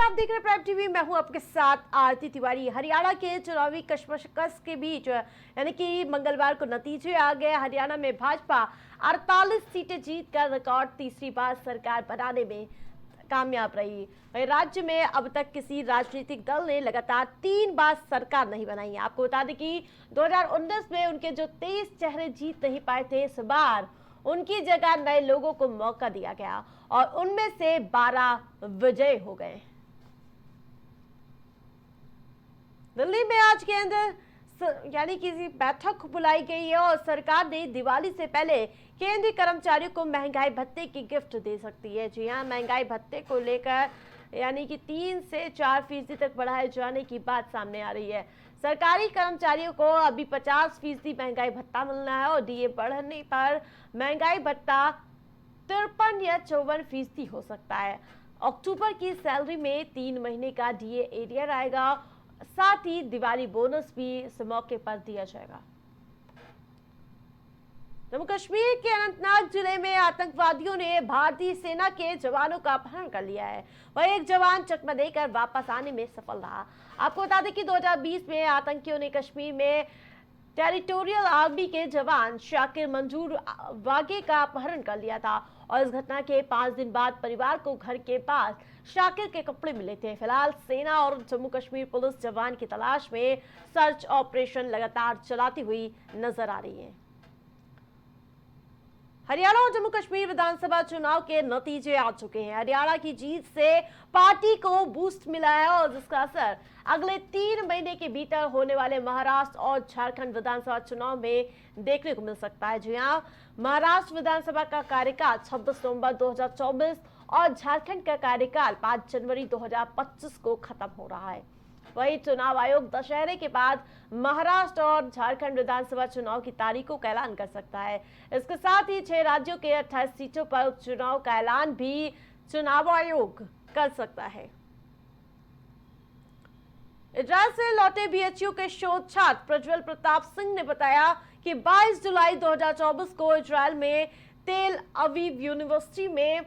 आप देख रहे हैं प्राइम टीवी। मैं हूं आपके साथ आरती तिवारी। हरियाणा के चुनावी कशमकश के बीच यानी कि मंगलवार को नतीजे आ गए। हरियाणा में भाजपा 48 सीटें जीतकर रिकॉर्ड तीसरी बार सरकार बनाने में कामयाब रही। वहीं राज्य में अब तक किसी राजनीतिक दल ने लगातार 3 बार सरकार नहीं बनाई है। आपको बता दें कि 2019 में उनके जो 23 चेहरे जीत नहीं पाए थे, इस बार उनकी जगह नए लोगों को मौका दिया गया और उनमें से 12 विजय हो गए। दिल्ली में आज केंद्र यानी किसी बैठक बुलाई गई है और सरकार ने दिवाली से पहले केंद्रीय कर्मचारियों को महंगाई भत्ते की गिफ्ट दे सकती है। जी हां, महंगाई भत्ते को लेकर यानी कि 3 से 4% तक बढ़ाए जाने की बात सामने आ रही है। सरकारी कर्मचारियों को अभी 50% महंगाई भत्ता मिलना है और डीए बढ़ने पर महंगाई भत्ता 53 या 54% हो सकता है। अक्टूबर की सैलरी में 3 महीने का डीए एरियर आएगा। साथ ही दिवाली बोनस भी इस मौके पर दिया जाएगा। जम्मू कश्मीर के अनंतनाग जिले में आतंकवादियों ने भारतीय सेना के जवानों का अपहरण कर लिया है। वह एक जवान चकमा देकर वापस आने में सफल रहा। आपको बता दें कि 2020 में आतंकियों ने कश्मीर में टेरिटोरियल आर्मी के जवान शाकिर मंजूर वागे का अपहरण कर लिया था और इस घटना के 5 दिन बाद परिवार को घर के पास शाकिर के कपड़े मिले थे। फिलहाल सेना और जम्मू कश्मीर पुलिस जवान की तलाश में सर्च ऑपरेशन लगातार चलाती हुई नजर आ रही है। हरियाणा और जम्मू कश्मीर विधानसभा चुनाव के नतीजे आ चुके हैं। हरियाणा की जीत से पार्टी को बूस्ट मिला है और जिसका असर अगले 3 महीने के भीतर होने वाले महाराष्ट्र और झारखंड विधानसभा चुनाव में देखने को मिल सकता है। जी हां, महाराष्ट्र विधानसभा का कार्यकाल 26 नवंबर 2024 और झारखंड का कार्यकाल 5 जनवरी 2025 को खत्म हो रहा है। वही चुनाव आयोग दशहरे के बाद महाराष्ट्र और झारखंड विधानसभा चुनाव की तारीखों का ऐलान कर सकता है। इसके साथ ही 6 राज्यों के 28 सीटों पर उपचुनाव का ऐलान भी चुनाव आयोग कर सकता है। इजरायल से लौटे बीएचयू के शोध छात्र प्रज्वल प्रताप सिंह ने बताया कि 22 जुलाई 2024 को इजरायल में तेल अवीव यूनिवर्सिटी में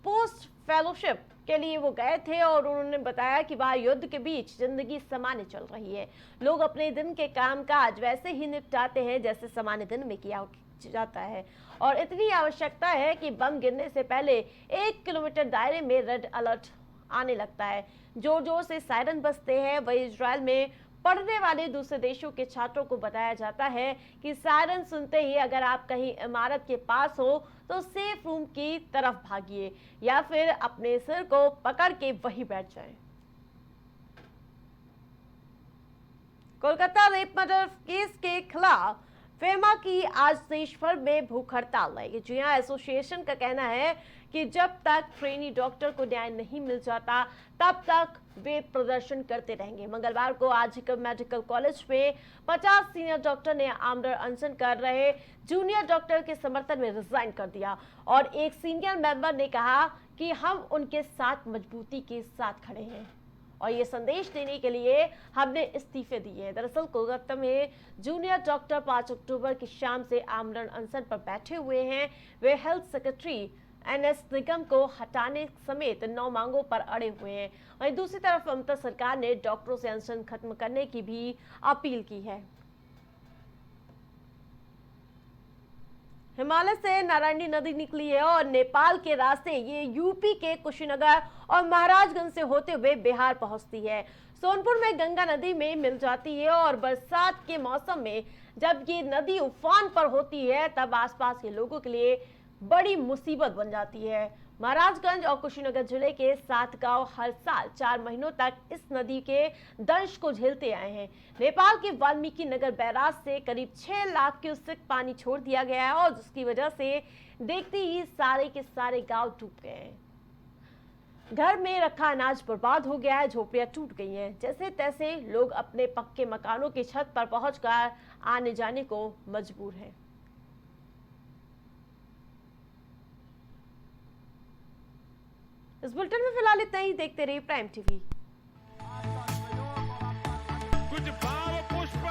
पोस्ट फेलोशिप के लिए वो गए थे और उन्होंने बताया कि वहां युद्ध के बीच जिंदगी सामान्य चल रही है। लोग अपने दिन के कामकाज वैसे ही निपटाते हैं जैसे सामान्य दिन में किया जाता है और इतनी आवश्यकता है कि बम गिरने से पहले 1 किलोमीटर दायरे में रेड अलर्ट आने लगता है। जोर जोर से सायरन बजते हैं। वही इजरायल में पढ़ने वाले दूसरे देशों के छात्रों को बताया जाता है कि सायरन सुनते ही अगर आप कहीं इमारत के पास हो तो सेफ रूम की तरफ भागिए या फिर अपने सिर को पकड़ के वहीं बैठ जाएं। कोलकाता रेप मर्डर केस के खिलाफ फेमा की आज देश भर में भूख हड़ताल रहेगी। जी हां, एसोसिएशन का कहना है कि जब तक ट्रेनी डॉक्टर को न्याय नहीं मिल जाता तब तक वे प्रदर्शन करते रहेंगे। मंगलवार को आरजीकर मेडिकल कॉलेज में 50 सीनियर डॉक्टर ने आमरण अनशन कर रहे जूनियर डॉक्टर के समर्थन में रिजाइन कर दिया और एक सीनियर मेंबर ने कहा कि हम उनके साथ मजबूती के साथ खड़े हैं और ये संदेश देने के लिए हमने इस्तीफे दिए हैं। दरअसल कोलकाता में जूनियर डॉक्टर 5 अक्टूबर की शाम से आमरण अनशन पर बैठे हुए हैं। वे हेल्थ सेक्रेटरी एनएस निगम को हटाने समेत 9 मांगों पर अड़े हुए हैं। वहीं दूसरी तरफ ममता सरकार ने डॉक्टरों से अनशन खत्म करने की भी अपील की है। हिमालय से नारायणी नदी निकली है और नेपाल के रास्ते ये यूपी के कुशीनगर और महाराजगंज से होते हुए बिहार पहुंचती है। सोनपुर में गंगा नदी में मिल जाती है और बरसात के मौसम में जब ये नदी उफान पर होती है तब आसपास के लोगों के लिए बड़ी मुसीबत बन जाती है। महाराजगंज और कुशीनगर जिले के 7 गांव हर साल 4 महीनों तक इस नदी के दंश को झेलते आए हैं। नेपाल के वाल्मीकि नगर बैराज से करीब 6 लाख क्यूसेक पानी छोड़ दिया गया है और जिसकी वजह से देखते ही सारे के सारे गांव डूब गए हैं। घर में रखा अनाज बर्बाद हो गया है, झोपड़ियां टूट गई हैं। जैसे तैसे लोग अपने पक्के मकानों की छत पर पहुंचकर आने जाने को मजबूर हैं। इस बुलेटिन में फिलहाल इतना ही। देखते रहिए प्राइम टीवी। कुछ भाव पुष्प।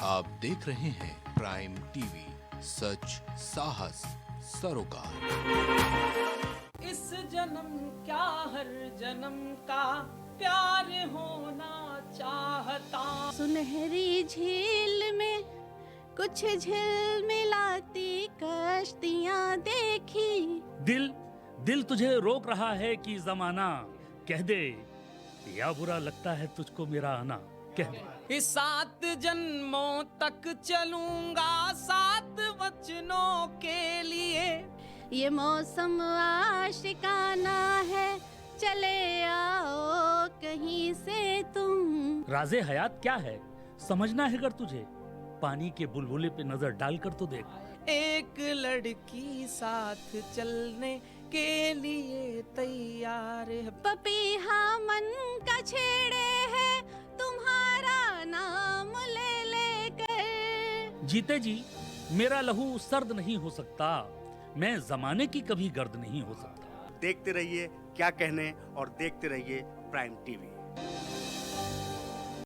आप देख रहे हैं प्राइम टीवी, सच साहस सरोकार। जन्म क्या हर जन्म का प्यार होना चाहता। सुनहरी झील में कुछ झिलमिलाती कश्तियां देखी। दिल तुझे रोक रहा है कि जमाना कह दे, या बुरा लगता है तुझको मेरा आना, कह दे। इस 7 जन्मों तक चलूंगा 7 वचनों के लिए। ये मौसम आशिकाना है, चले आओ कहीं से तुम। राज़े हयात क्या है समझना है अगर तुझे, पानी के बुलबुले पे नजर डालकर तो देख। एक लड़की साथ चलने के लिए तैयार है। पपीहा मन का छेड़े है, तुम्हारा नाम ले लेकर। जीते जी मेरा लहू सर्द नहीं हो सकता, मैं जमाने की कभी गर्द नहीं हो सकता। देखते रहिए क्या कहने और देखते रहिए प्राइम टीवी।